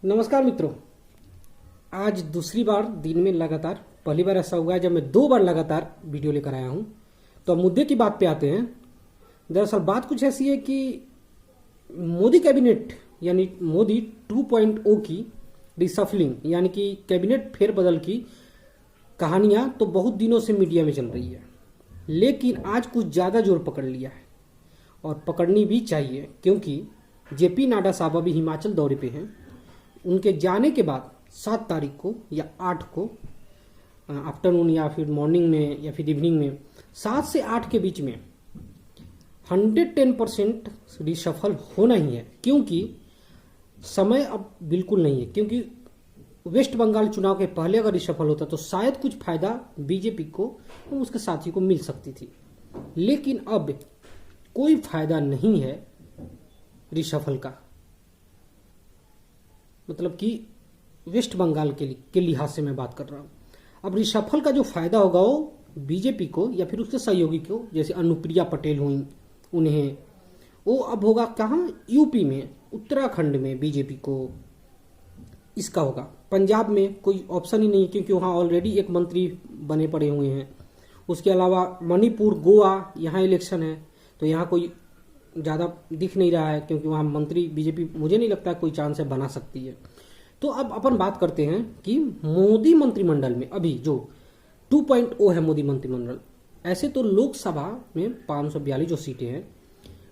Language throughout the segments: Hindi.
नमस्कार मित्रों। आज दूसरी बार दिन में लगातार, पहली बार ऐसा हुआ है जब मैं 2 बार लगातार वीडियो लेकर आया हूं। तो अब मुद्दे की बात पे आते हैं। दरअसल बात कुछ ऐसी है कि मोदी कैबिनेट यानी मोदी 2.0 की रिसफलिंग यानी कि कैबिनेट फेरबदल की कहानियां तो बहुत दिनों से मीडिया में चल रही है, लेकिन आज कुछ ज़्यादा जोर पकड़ लिया है और पकड़नी भी चाहिए, क्योंकि जेपी नड्डा साहब अभी हिमाचल दौरे पे हैं। उनके जाने के बाद 7 तारीख को या 8 को आफ्टरनून या फिर मॉर्निंग में या फिर इवनिंग में 7 से 8 के बीच में 110% रिशफल होना ही है, क्योंकि समय अब बिल्कुल नहीं है। क्योंकि वेस्ट बंगाल चुनाव के पहले अगर रिशफल होता तो शायद कुछ फायदा बीजेपी को और उसके साथी को मिल सकती थी, लेकिन अब कोई फायदा नहीं है रिशफल का। मतलब कि वेस्ट बंगाल के लिहाज से मैं बात कर रहा हूँ। अब रिशफल का जो फायदा होगा वो बीजेपी को या फिर उसके सहयोगी को, जैसे अनुप्रिया पटेल हुई, उन्हें वो अब होगा कहाँ, यूपी में, उत्तराखंड में बीजेपी को इसका होगा। पंजाब में कोई ऑप्शन ही नहीं है, क्योंकि वहाँ ऑलरेडी एक मंत्री बने पड़े हुए हैं। उसके अलावा मणिपुर, गोवा, यहाँ इलेक्शन है तो यहाँ कोई ज़्यादा दिख नहीं रहा है, क्योंकि वहाँ मंत्री बीजेपी मुझे नहीं लगता कोई चांस है बना सकती है। तो अब अपन बात करते हैं कि मोदी मंत्रिमंडल में अभी जो 2.0 है मोदी मंत्रिमंडल, ऐसे तो लोकसभा में 542 जो सीटें हैं,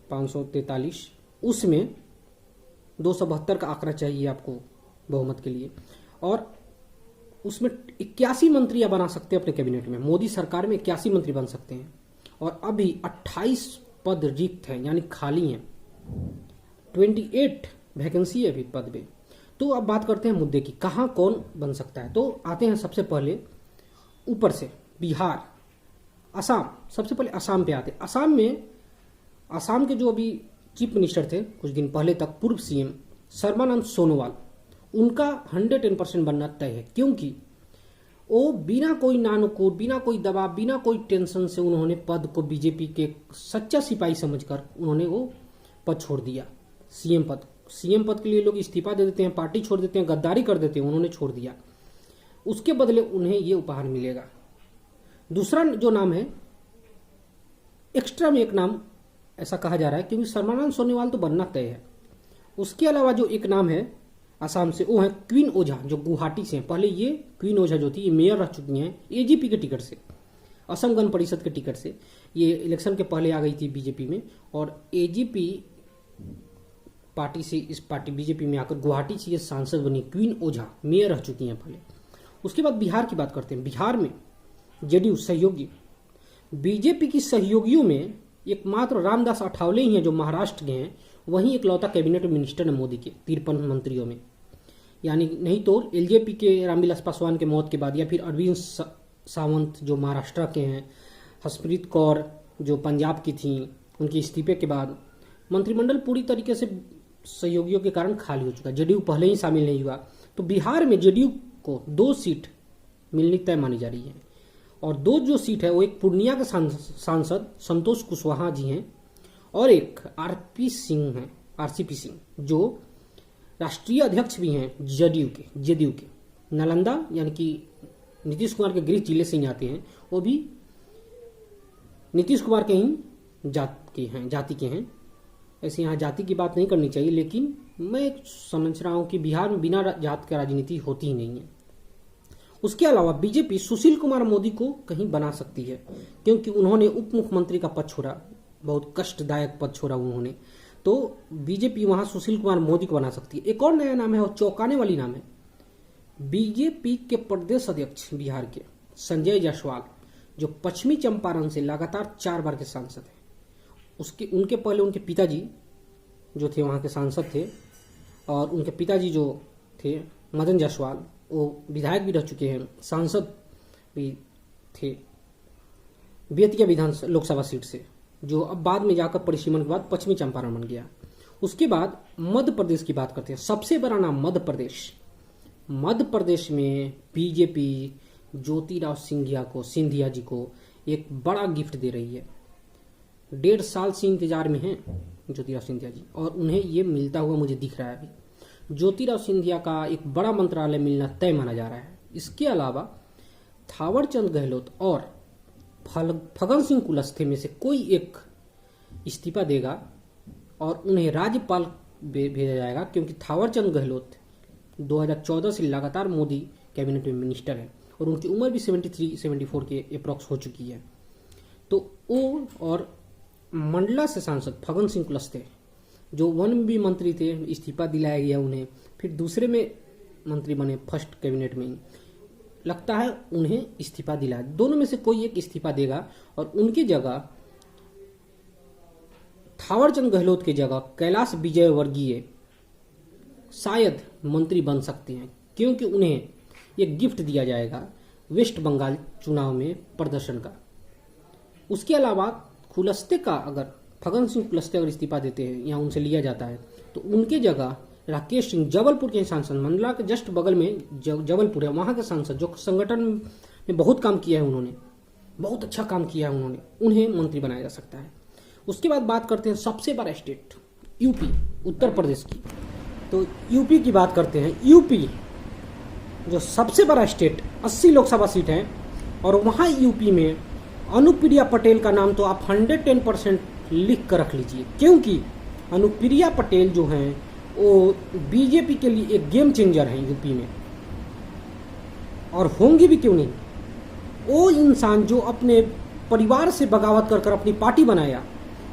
543, उसमें 272 का आंकड़ा चाहिए आपको बहुमत के लिए, और उसमें 81 मंत्री बना सकते हैं अपने कैबिनेट में। मोदी सरकार में 81 मंत्री बन सकते हैं, और अभी 28 पद रिक्त हैं यानी खाली हैं, 28 वैकेंसी है अभी पद पे। तो अब बात करते हैं मुद्दे की, कहाँ कौन बन सकता है। तो आते हैं सबसे पहले ऊपर से, बिहार, असम। सबसे पहले असम पे आते हैं। असम में, असम के जो अभी चीफ मिनिस्टर थे कुछ दिन पहले तक, पूर्व सीएम सर्बानंद सोनोवाल, उनका 110% बनना तय है, क्योंकि वो बिना कोई नानुकूल, बिना कोई दबाव, बिना कोई टेंशन से उन्होंने पद को बीजेपी के सच्चा सिपाही समझकर उन्होंने वो पद छोड़ दिया। सीएम पद के लिए लोग इस्तीफा दे देते हैं, पार्टी छोड़ देते हैं, गद्दारी कर देते हैं, उन्होंने छोड़ दिया। उसके बदले उन्हें ये उपहार मिलेगा। दूसरा जो नाम है, एक्स्ट्रा में एक नाम ऐसा कहा जा रहा है, क्योंकि सर्बानंद सोनोवाल तो बनना तय है। उसके अलावा जो एक नाम है असम से, वो है क्वीन ओझा, जो गुवाहाटी से हैं। पहले ये क्वीन ओझा जो थी, ये मेयर रह चुकी हैं एजीपी के टिकट से, असम गण परिषद के टिकट से। ये इलेक्शन के पहले आ गई थी बीजेपी में, और एजीपी पार्टी से इस पार्टी बीजेपी में आकर गुवाहाटी से ये सांसद बनी। क्वीन ओझा मेयर रह चुकी हैं पहले। उसके बाद बिहार की बात करते हैं। बिहार में जेडीयू सहयोगी, बीजेपी की सहयोगियों में एकमात्र रामदास अठावले ही हैं जो महाराष्ट्र के हैं, वहीं इकलौता कैबिनेट मिनिस्टर है मोदी के 53 मंत्रियों में। यानी नहीं तो एलजेपी के रामविलास पासवान के मौत के बाद, या फिर अरविंद सावंत जो महाराष्ट्र के हैं, हरसिमरत कौर जो पंजाब की थी, उनके इस्तीफे के बाद मंत्रिमंडल पूरी तरीके से सहयोगियों के कारण खाली हो चुका। जेडीयू पहले ही शामिल नहीं हुआ, तो बिहार में जेडीयू को 2 सीट मिलनी तय मानी जा रही है। और 2 जो सीट है वो एक पूर्णिया के सांसद संतोष कुशवाहा जी हैं, और एक आरसीपी सिंह जो राष्ट्रीय अध्यक्ष भी हैं जेडीयू के, नालंदा यानी कि नीतीश कुमार के गृह जिले से ही आते हैं। वो भी नीतीश कुमार के ही जाति के हैं। ऐसे यहाँ जाति की बात नहीं करनी चाहिए, लेकिन मैं समझ रहा हूँ कि बिहार में बिना जात का राजनीति होती ही नहीं है। उसके अलावा बीजेपी सुशील कुमार मोदी को कहीं बना सकती है, क्योंकि उन्होंने उप मुख्यमंत्री का पद छोड़ा, बहुत कष्टदायक पद छोड़ा उन्होंने। तो बीजेपी वहां सुशील कुमार मोदी को बना सकती है। एक और नया नाम है, और चौंकाने वाली नाम है, बीजेपी के प्रदेश अध्यक्ष बिहार के संजय जायसवाल, जो पश्चिमी चंपारण से लगातार 4 बार के सांसद हैं। उनके पहले उनके पिताजी जो थे वहां के सांसद थे, और उनके पिताजी जो थे मदन जायसवाल, वो विधायक भी रह चुके हैं, सांसद भी थे बेतिया लोकसभा सीट से, जो अब बाद में जाकर परिसीमन के बाद पश्चिमी चंपारण बन गया। उसके बाद मध्य प्रदेश की बात करते हैं। सबसे बड़ा नाम मध्य प्रदेश में बीजेपी ज्योतिराव सिंधिया जी को एक बड़ा गिफ्ट दे रही है। 1.5 साल से इंतजार में हैं ज्योतिराव सिंधिया जी, और उन्हें ये मिलता हुआ मुझे दिख रहा है अभी। ज्योतिराव सिंधिया का एक बड़ा मंत्रालय मिलना तय माना जा रहा है। इसके अलावा थावरचंद गहलोत और फग्गन सिंह कुलस्ते में से कोई एक इस्तीफा देगा और उन्हें राज्यपाल भेजा जाएगा, क्योंकि थावरचंद गहलोत 2014 से लगातार मोदी कैबिनेट में मिनिस्टर है और उनकी उम्र भी 73-74 के अप्रॉक्स हो चुकी है। तो वो और मंडला से सांसद फग्गन सिंह कुलस्ते जो वन भी मंत्री थे, इस्तीफा दिलाया गया उन्हें, फिर दूसरे में मंत्री बने फर्स्ट कैबिनेट में ही, लगता है उन्हें इस्तीफा दिलाया। दोनों में से कोई एक इस्तीफा देगा और उनकी जगह थावरचंद गहलोत की जगह कैलाश विजयवर्गीय शायद मंत्री बन सकते हैं, क्योंकि उन्हें एक गिफ्ट दिया जाएगा वेस्ट बंगाल चुनाव में प्रदर्शन का। उसके अलावा कुलस्ते का, अगर फग्गन सिंह कुलस्ते अगर इस्तीफा देते हैं या उनसे लिया जाता है, तो उनके जगह राकेश सिंह, जबलपुर के सांसद, मंडला के जस्ट बगल में जबलपुर है, वहाँ के सांसद जो संगठन में बहुत काम किया है, उन्होंने बहुत अच्छा काम किया है उन्होंने, उन्हें मंत्री बनाया जा सकता है। उसके बाद बात करते हैं सबसे बड़ा स्टेट यूपी, उत्तर प्रदेश की। तो यूपी की बात करते हैं। यूपी जो सबसे बड़ा स्टेट 80 लोकसभा सीट है और वहाँ यूपी में अनुप्रिया पटेल का नाम तो आप 110% लिख कर रख लीजिए, क्योंकि अनुप्रिया पटेल जो हैं वो बीजेपी के लिए एक गेम चेंजर हैं यूपी में, और होंगी भी क्यों नहीं। वो इंसान जो अपने परिवार से बगावत कर अपनी पार्टी बनाया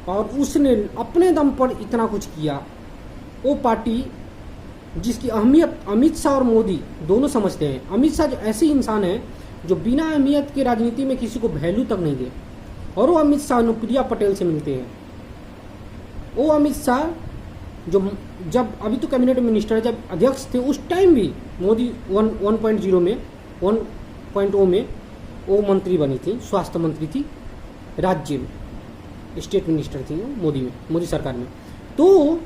और उसने अपने दम पर इतना कुछ किया, वो पार्टी जिसकी अहमियत अमित शाह और मोदी दोनों समझते हैं। अमित शाह जो ऐसे इंसान है जो बिना अहमियत की राजनीति में किसी को वैल्यू तक नहीं दे, और वो अमित शाह अनुप्रिया पटेल से मिलते हैं। वो अमित शाह जो जब अभी तो कैबिनेट मिनिस्टर जब अध्यक्ष थे, उस टाइम भी मोदी 1.0 में 1.0 में वो मंत्री बनी थी, स्वास्थ्य मंत्री थी राज्य में, स्टेट मिनिस्टर थी वो मोदी सरकार में। तो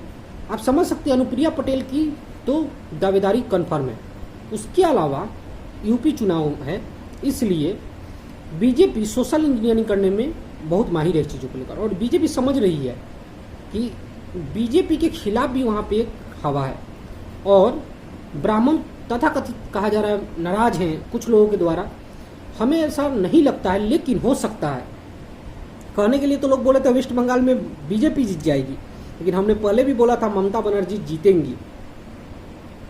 आप समझ सकते हैं अनुप्रिया पटेल की तो दावेदारी कन्फर्म है। उसके अलावा यूपी चुनाव है, इसलिए बीजेपी सोशल इंजीनियरिंग करने में बहुत माहिर है चीज़ों को लेकर, और बीजेपी समझ रही है कि बीजेपी के खिलाफ भी वहाँ पे एक हवा है, और ब्राह्मण तथाकथित कहा जा रहा है नाराज हैं कुछ लोगों के द्वारा। हमें ऐसा नहीं लगता है, लेकिन हो सकता है। कहने के लिए तो लोग बोले थे वेस्ट बंगाल में बीजेपी जीत जाएगी, लेकिन हमने पहले भी बोला था ममता बनर्जी जीतेंगी,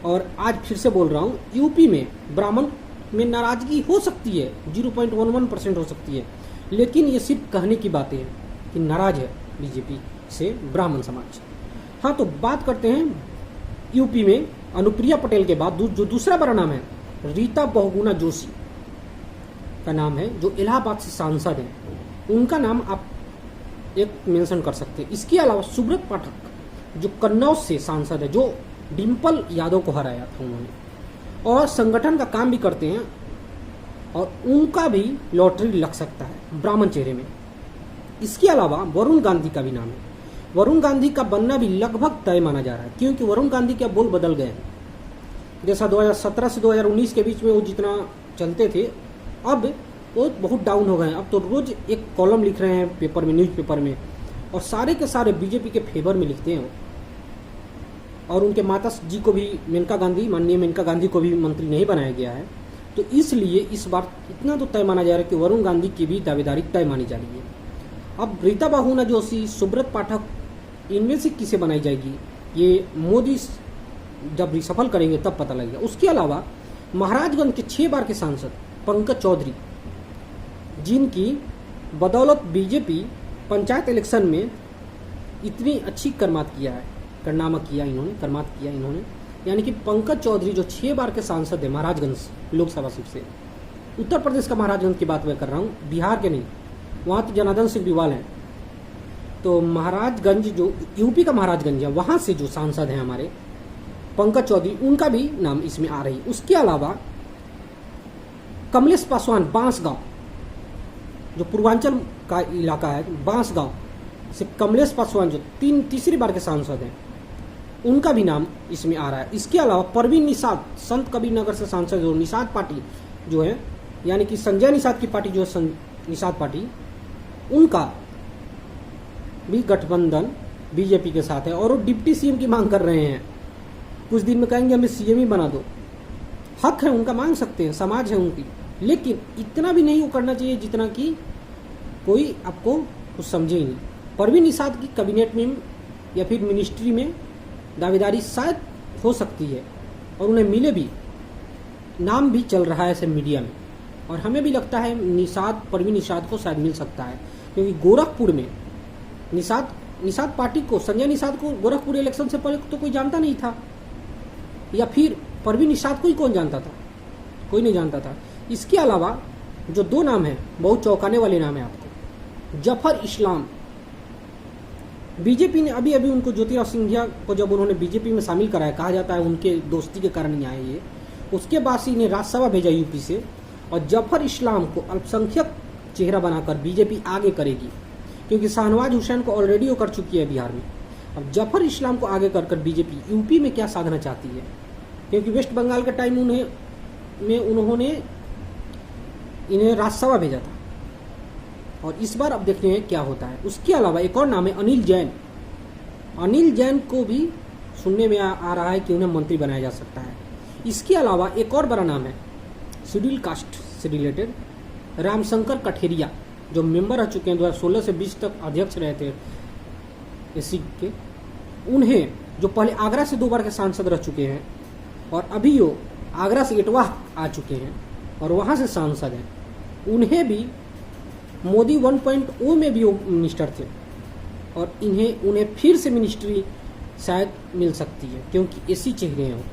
और आज फिर से बोल रहा हूँ यूपी में ब्राह्मण में नाराजगी हो सकती है, 0.11% हो सकती है, लेकिन ये सिर्फ कहने की बातें हैं कि नाराज है बीजेपी से ब्राह्मण समाज। हाँ, तो बात करते हैं यूपी में अनुप्रिया पटेल के बाद जो दूसरा बड़ा नाम है, रीता बहुगुणा जोशी का नाम है, जो इलाहाबाद से सांसद हैं। उनका नाम आप एक मेंशन कर सकते हैं। इसके अलावा सुब्रत पाठक जो कन्नौज से सांसद है, जो डिम्पल यादव को हराया था उन्होंने, और संगठन का काम भी करते हैं, और उनका भी लॉटरी लग सकता है ब्राह्मण चेहरे में। इसके अलावा वरुण गांधी का भी नाम है। वरुण गांधी का बनना भी लगभग तय माना जा रहा है, क्योंकि वरुण गांधी के बोल बदल गए हैं। जैसा 2017 से 2019 के बीच में वो जितना चलते थे, अब वो बहुत डाउन हो गए हैं। अब तो रोज एक कॉलम लिख रहे हैं पेपर में, न्यूज़पेपर में, और सारे के सारे बीजेपी के फेवर में लिखते हैं। और उनके माता जी को भी माननीय मेनका गांधी को भी मंत्री नहीं बनाया गया है। तो इसलिए इस बार इतना तो तय माना जा रहा है कि वरुण गांधी की भी दावेदारी तय मानी जा रही है। अब रीता बहुगुणा जोशी, सुब्रत पाठक, इनमें से किसे बनाई जाएगी ये मोदी जब रिसफल करेंगे तब पता लगेगा। उसके अलावा महाराजगंज के 6 बार के सांसद पंकज चौधरी, जिनकी बदौलत बीजेपी पंचायत इलेक्शन में इतनी अच्छी करमात किया इन्होंने, यानी कि पंकज चौधरी जो 6 बार के सांसद है महाराजगंज लोकसभा सीट से, उत्तर प्रदेश का महाराजगंज की बात मैं कर रहा हूँ, बिहार के नहीं, वहाँ तो जनार्दन सिंह बिवाल हैं। तो महाराजगंज जो यूपी का महाराजगंज है, वहाँ से जो सांसद हैं हमारे पंकज चौधरी, उनका भी नाम इसमें आ रही। उसके अलावा कमलेश पासवान बांसगांव, जो पूर्वांचल का इलाका है, बांसगांव से कमलेश पासवान जो तीसरी बार के सांसद हैं, उनका भी नाम इसमें आ रहा है। इसके अलावा परवीन निषाद, संत कबीर नगर से सांसद जो निषाद पार्टी जो है, यानी कि संजय निषाद की पार्टी जो है निषाद पार्टी, उनका भी गठबंधन बीजेपी के साथ है, और वो डिप्टी सीएम की मांग कर रहे हैं। कुछ दिन में कहेंगे हमें सीएम ही बना दो। हक है उनका, मांग सकते हैं, समाज है उनकी, लेकिन इतना भी नहीं वो करना चाहिए जितना कि कोई आपको कुछ समझे ही नहीं। परवीन निषाद की कैबिनेट में या फिर मिनिस्ट्री में दावेदारी शायद हो सकती है और उन्हें मिले भी, नाम भी चल रहा है ऐसे मीडिया में, और हमें भी लगता है परवीन निषाद को शायद मिल सकता है, क्योंकि गोरखपुर में निषाद पार्टी को, संजय निषाद को गोरखपुर इलेक्शन से पहले तो कोई जानता नहीं था, या फिर परवीन निषाद को ही कौन जानता था, कोई नहीं जानता था। इसके अलावा जो दो नाम हैं बहुत चौंकाने वाले नाम है आपको, जफर इस्लाम। बीजेपी ने अभी अभी उनको, ज्योतिरादित्य सिंधिया को जब उन्होंने बीजेपी में शामिल कराया, कहा जाता है उनके दोस्ती के कारण ही आए ये, उसके बाद से इन्हें राज्यसभा भेजा यूपी से, और जफर इस्लाम को अल्पसंख्यक चेहरा बनाकर बीजेपी आगे करेगी, क्योंकि शाहनवाज हुसैन को ऑलरेडी वो कर चुकी है बिहार में। अब जफर इस्लाम को आगे कर बीजेपी यूपी में क्या साधना चाहती है, क्योंकि वेस्ट बंगाल के टाइम उन्होंने इन्हें राज्यसभा भेजा था, और इस बार अब देखते हैं क्या होता है। उसके अलावा एक और नाम है अनिल जैन। अनिल जैन को भी सुनने में आ रहा है कि उन्हें मंत्री बनाया जा सकता है। इसके अलावा एक और बड़ा नाम है शेड्यूल कास्ट से रिलेटेड, रामशंकर कठेरिया, जो मेंबर रह चुके हैं 2016 से 20 तक अध्यक्ष रहे थे एससी के। उन्हें, जो पहले आगरा से 2 बार के सांसद रह चुके हैं और अभी वो आगरा से इटवा आ चुके हैं और वहाँ से सांसद हैं, उन्हें भी मोदी 1.0 में भी वो मिनिस्टर थे, और उन्हें फिर से मिनिस्ट्री शायद मिल सकती है, क्योंकि ऐसी चेहरे हैं वो।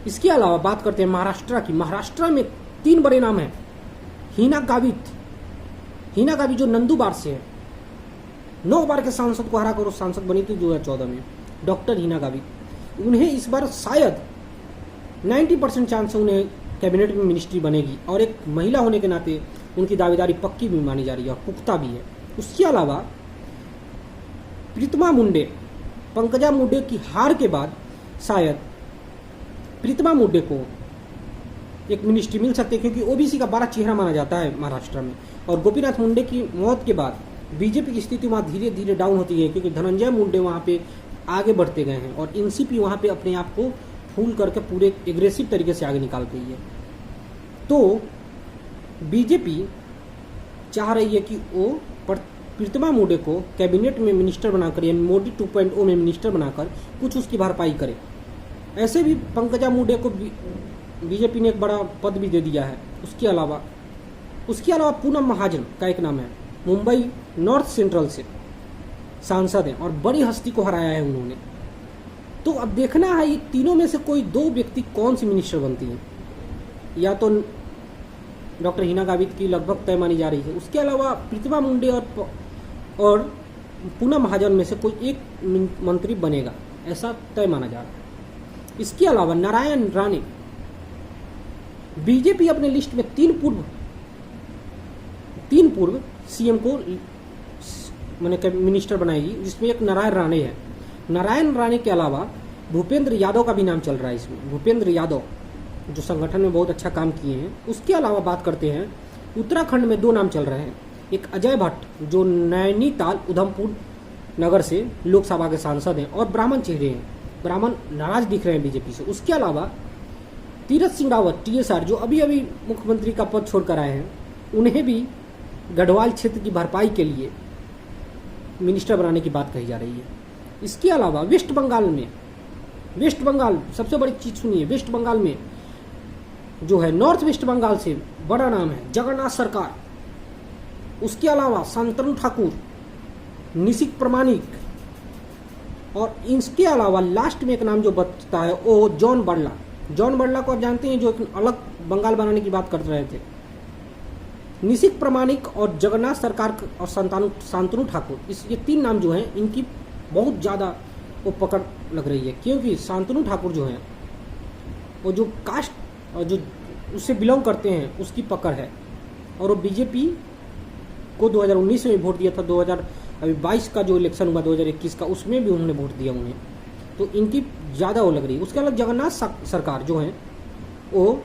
इसके अलावा बात करते हैं महाराष्ट्र की। महाराष्ट्र में 3 बड़े नाम हैं। हिना गावित जो नंदुरबार से है, 9 बार के सांसद को हराकर सांसद बनी थी 2014 में, डॉक्टर हिना गावित। उन्हें इस बार शायद 90% चांस है उन्हें कैबिनेट में मिनिस्ट्री बनेगी, और एक महिला होने के नाते उनकी दावेदारी पक्की भी मानी जा रही है और पुख्ता भी है। उसके अलावा पंकजा मुंडे की हार के बाद शायद प्रीतमा मुंडे को एक मिनिस्ट्री मिल सकती है, क्योंकि ओबीसी का बड़ा चेहरा माना जाता है महाराष्ट्र में। और गोपीनाथ मुंडे की मौत के बाद बीजेपी की स्थिति वहाँ धीरे धीरे डाउन होती है, क्योंकि धनंजय मुंडे वहाँ पे आगे बढ़ते गए हैं और एनसीपी वहाँ पे अपने आप को फूल करके पूरे एग्रेसिव तरीके से आगे निकाल गई है। तो बीजेपी चाह रही है कि वो प्रीतमा मुंडे को कैबिनेट में मिनिस्टर बनाकर, यानी मोदी 2.0 में मिनिस्टर बनाकर कुछ उसकी भरपाई करे। ऐसे भी पंकजा मुंडे को बीजेपी ने एक बड़ा पद भी दे दिया है। उसके अलावा पूनम महाजन का एक नाम है, मुंबई नॉर्थ सेंट्रल से सांसद हैं और बड़ी हस्ती को हराया है उन्होंने। तो अब देखना है ये तीनों में से कोई 2 व्यक्ति कौन सी मिनिस्टर बनती हैं। या तो डॉक्टर हिना गावित की लगभग तय मानी जा रही है, उसके अलावा प्रीतमा मुंडे और पूनम महाजन में से कोई एक मंत्री बनेगा, ऐसा तय माना जा रहा है। इसके अलावा नारायण राणे, बीजेपी अपने लिस्ट में 3 पूर्व सीएम को मैंने मिनिस्टर बनाएगी, जिसमें एक नारायण राणे है। नारायण राणे के अलावा भूपेंद्र यादव का भी नाम चल रहा है इसमें, भूपेंद्र यादव जो संगठन में बहुत अच्छा काम किए हैं। उसके अलावा बात करते हैं उत्तराखंड में 2 नाम चल रहे हैं, एक अजय भट्ट जो नैनीताल उधमपुर नगर से लोकसभा के सांसद हैं और ब्राह्मण चेहरे हैं, ब्राह्मण नाराज दिख रहे हैं बीजेपी से। उसके अलावा तीरथ सिंह रावत TSR जो अभी अभी मुख्यमंत्री का पद छोड़कर आए हैं, उन्हें भी गढ़वाल क्षेत्र की भरपाई के लिए मिनिस्टर बनाने की बात कही जा रही है। इसके अलावा वेस्ट बंगाल सबसे बड़ी चीज सुनिए, वेस्ट बंगाल में जो है नॉर्थ वेस्ट बंगाल से बड़ा नाम है जगन्नाथ सरकार। उसके अलावा शांतनु ठाकुर, निशिक प्रमाणिक, और इसके अलावा लास्ट में एक नाम जो बचता है वो जॉन बर्ला को आप जानते हैं, जो एक अलग बंगाल बनाने की बात कर रहे थे। निशिक प्रमाणिक और जगन्नाथ सरकार और शांतनु ठाकुर, ये 3 नाम जो हैं इनकी बहुत ज़्यादा वो पकड़ लग रही है, क्योंकि शांतनु ठाकुर जो हैं वो जो कास्ट और जो उससे बिलोंग करते हैं उसकी पकड़ है, और वो बीजेपी को 2019 में वोट दिया था, 2022 का जो इलेक्शन हुआ 2021 का, उसमें भी उन्होंने वोट दिया उन्हें, तो इनकी ज़्यादा वो लग रही है। उसके अलावा जगन्नाथ सरकार जो हैं वो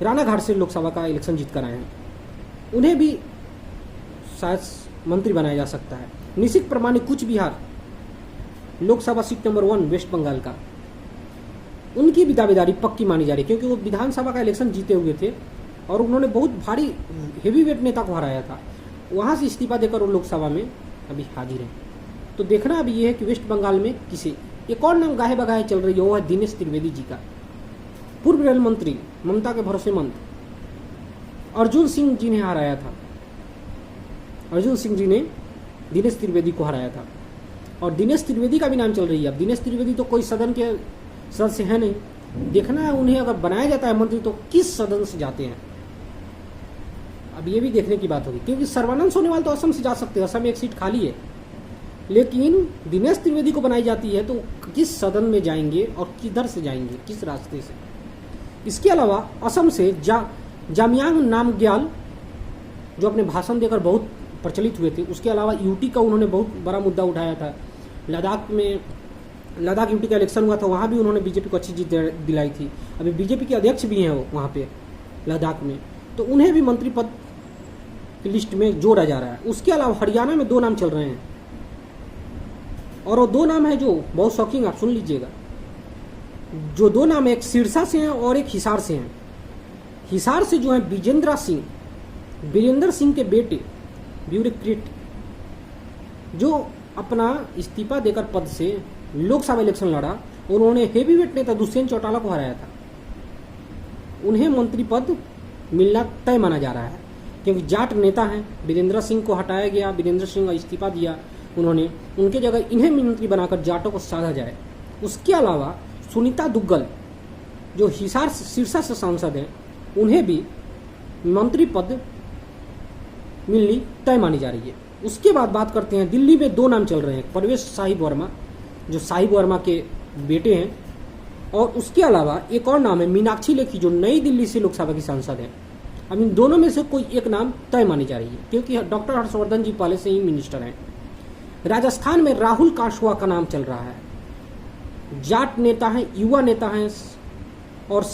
रानाघाट से लोकसभा का इलेक्शन जीत कर आए हैं, उन्हें भी शायद मंत्री बनाया जा सकता है। निशिक प्रमाणिक कुछ Bihar Lok Sabha seat number 1 West Bengal का, उनकी भी दावेदारी पक्की मानी जा रही है, क्योंकि वो विधानसभा का इलेक्शन जीते हुए थे और उन्होंने बहुत भारी हेवी वेट नेता को हराया था। वहाँ से इस्तीफा देकर वो लोकसभा में अभी हाजिर हैं। तो देखना अभी ये है कि वेस्ट बंगाल में किसे, एक और नाम गाहे बगाहे चल रही है, वो है दिनेश त्रिवेदी जी का। पूर्व रेल मंत्री, ममता के भरोसेमंद अर्जुन सिंह जी ने हराया था। अर्जुन सिंह जी ने दिनेश त्रिवेदी को हराया था और दिनेश त्रिवेदी का भी नाम चल रही है। अब दिनेश त्रिवेदी तो कोई सदन के सदस्य है नहीं, देखना है उन्हें अगर बनाया जाता है मंत्री तो किस सदन से जाते हैं, अब ये भी देखने की बात होगी, क्योंकि सर्बानंद सोनोवाल तो असम से जा सकते हैं, असम में एक सीट खाली है, लेकिन दिनेश त्रिवेदी को बनाई जाती है तो किस सदन में जाएंगे और किधर से जाएंगे, किस रास्ते से। इसके अलावा असम से जामयांग नामग्याल जो अपने भाषण देकर बहुत प्रचलित हुए थे, उसके अलावा यूटी का उन्होंने बहुत बड़ा मुद्दा उठाया था। लद्दाख यूटी का इलेक्शन हुआ था, वहाँ भी उन्होंने बीजेपी को अच्छी जीत दिलाई थी। अभी बीजेपी के अध्यक्ष भी हैं वो वहाँ पे लद्दाख में, तो उन्हें भी मंत्री पद की लिस्ट में जोड़ा जा रहा है। उसके अलावा हरियाणा में 2 नाम चल रहे हैं और वो 2 नाम है जो बहुत शॉकिंग, आप सुन लीजिएगा। जो 2 नाम एक सिरसा से हैं और एक हिसार से हैं। हिसार से जो है वीरेंद्र सिंह के बेटे ब्यूरोक्रेट जो अपना इस्तीफा देकर पद से लोकसभा इलेक्शन लड़ा, उन्होंने हेवीवेट नेता दुष्यंत चौटाला को हराया था। उन्हें मंत्री पद मिलना तय माना जा रहा है, क्योंकि जाट नेता हैं। वीरेंद्र सिंह को हटाया गया, वीरेंद्र सिंह का इस्तीफा दिया उन्होंने, उनके जगह इन्हें मंत्री बनाकर जाटों को साधा जाए। उसके अलावा सुनीता दुग्गल जो हिसार सिरसा से सांसद हैं, उन्हें भी मंत्री पद मिलनी तय मानी जा रही है। उसके बाद बात करते हैं, दिल्ली में 2 नाम चल रहे हैं, परवेश साहिब वर्मा जो साहिब वर्मा के बेटे हैं, और उसके अलावा एक और नाम है मीनाक्षी लेखी जो नई दिल्ली से लोकसभा की सांसद है। अब इन दोनों में से कोई एक नाम तय मानी जा रही है, क्योंकि डॉक्टर हर्षवर्धन जी पहले से ही मिनिस्टर हैं। राजस्थान में राहुल काशवा का नाम चल रहा है, जाट नेता हैं, युवा नेता हैं और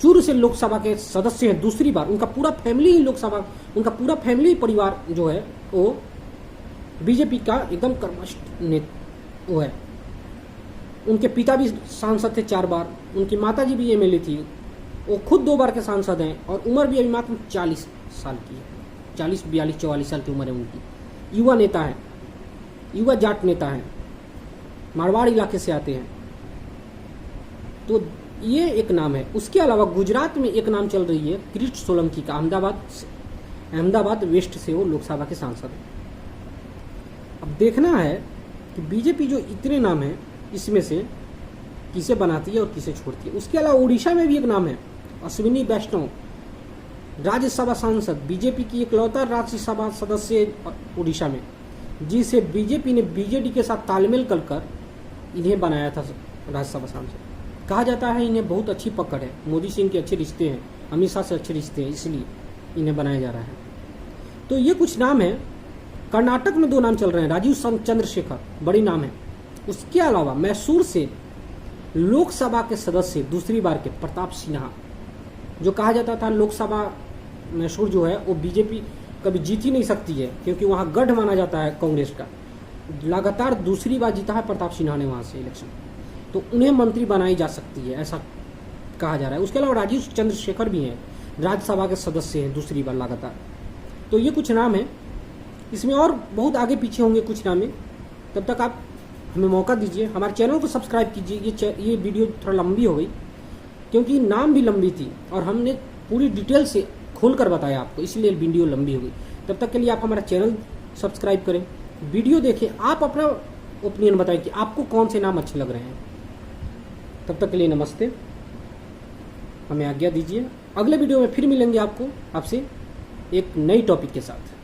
चूरू से लोकसभा के सदस्य हैं दूसरी बार। उनका पूरा फैमिली ही लोकसभा, उनका पूरा फैमिली परिवार जो है वो बीजेपी का एकदम कर्मठ वो है। उनके पिता भी सांसद थे 4 बार, उनकी माता जी भी एमएलए थी, वो खुद 2 बार के सांसद हैं और उम्र भी अभी मात्र 40 साल की है, 40, 42, 44 साल की उम्र है उनकी। युवा नेता है, युवा जाट नेता है, मारवाड़ इलाके से आते हैं, तो ये एक नाम है। उसके अलावा गुजरात में एक नाम चल रही है किरीट सोलंकी का, अहमदाबाद वेस्ट से वो लोकसभा के सांसद हैं। अब देखना है कि बीजेपी जो इतने नाम हैं इसमें से किसे बनाती है और किसे छोड़ती है। उसके अलावा उड़ीसा में भी एक नाम है अश्विनी वैष्णव, राज्यसभा सांसद, बीजेपी की इकलौता राज्यसभा सदस्य उड़ीसा में, जिसे बीजेपी ने बीजेडी के साथ तालमेल कर इन्हें बनाया था राज्यसभा सांसद। कहा जाता है इन्हें बहुत अच्छी पकड़ है, मोदी सिंह के अच्छे रिश्ते हैं, अमित शाह से अच्छे रिश्ते हैं, इसलिए इन्हें बनाया जा रहा है। तो ये कुछ नाम है। कर्नाटक में 2 नाम चल रहे हैं, राजीव चंद्रशेखर बड़ी नाम है। उसके अलावा मैसूर से लोकसभा के सदस्य दूसरी बार के प्रताप सिन्हा, जो कहा जाता था लोकसभा मैसूर जो है वो बीजेपी कभी जीत ही नहीं सकती है, क्योंकि वहाँ गढ़ माना जाता है कांग्रेस का। लगातार दूसरी बार जीता है प्रताप सिन्हा ने वहाँ से इलेक्शन, तो उन्हें मंत्री बनाई जा सकती है, ऐसा कहा जा रहा है। उसके अलावा राजीव चंद्रशेखर भी हैं, राज्यसभा के सदस्य हैं दूसरी बार लगातार। तो ये कुछ नाम है, इसमें और बहुत आगे पीछे होंगे कुछ नाम है। तब तक आप हमें मौका दीजिए, हमारे चैनल को सब्सक्राइब कीजिए। ये वीडियो थोड़ा लंबी हो गई क्योंकि नाम भी लंबी थी और हमने पूरी डिटेल से खोलकर बताया आपको, इसलिए वीडियो लंबी हो गई। तब तक के लिए आप हमारा चैनल सब्सक्राइब करें, वीडियो देखें, आप अपना ओपिनियन बताएं कि आपको कौन से नाम अच्छे लग रहे हैं। तब तक के लिए नमस्ते, हमें आज्ञा दीजिए। अगले वीडियो में फिर मिलेंगे आपसे एक नई टॉपिक के साथ।